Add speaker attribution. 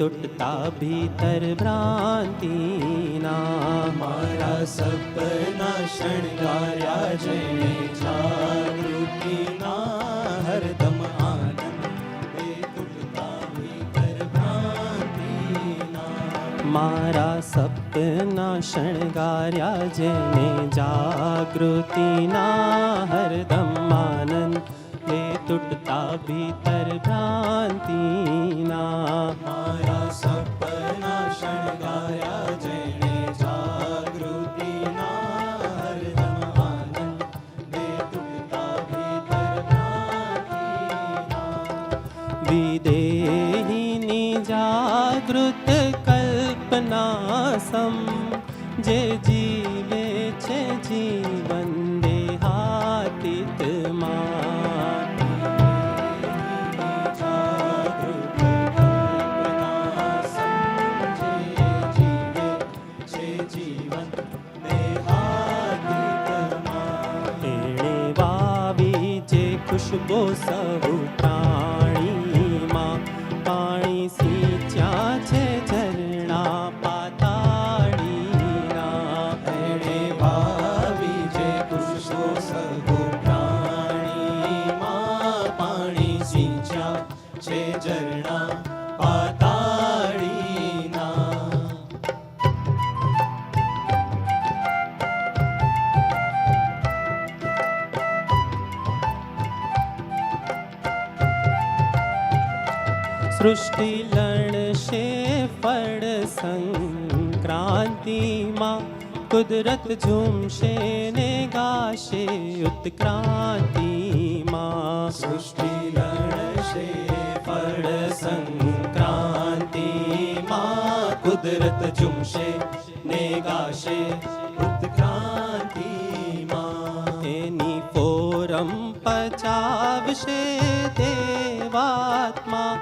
Speaker 1: તૂટતા ભીતર ભ્રાંતિના.
Speaker 2: મારા સપના શણગાર્યા જેણે જાગૃતિના હરદમ આનંદ એ તૂટતા ભીતર ભ્રાંતિના.
Speaker 1: મારા સપના શણગાર્યા જેને જાગૃતિના હરદમ આનંદ એ તૂટતા ભીતર ભ્રાંતિના.
Speaker 2: મારા સપના શણગાર્યા જેણે જાગૃતિના હરદમ આનંદ એ તૂટતા ભીતર ભ્રાંતિના.
Speaker 1: વિદેહિની જાગૃત કલ્પના સમ જે જીવે છે જીવન દેહાતીતમાં. ખુશબો સહુ પ્રાણીમાં પાણી સિંચ્યા છે ઝરણા પાતાળીના.
Speaker 2: એણે વાવી જે ખુશબો સહુ પ્રાણીમાં પાણી સિંચ્યા છે ઝરણા પાતાળીના.
Speaker 1: સૃષ્ટિ લણશે ફળ સંક્રાંતિમાં કુદરત ઝૂમશે ને ગાશે ઉત્ક્રાંતિમાં.
Speaker 2: સૃષ્ટિ લણશે ફળ સંક્રાંતિમાં કુદરત ઝૂમશે ને ગાશે ઉત્ક્રાંતિમાં.
Speaker 1: એની ફોરમ પચાવશે દેવાત્મા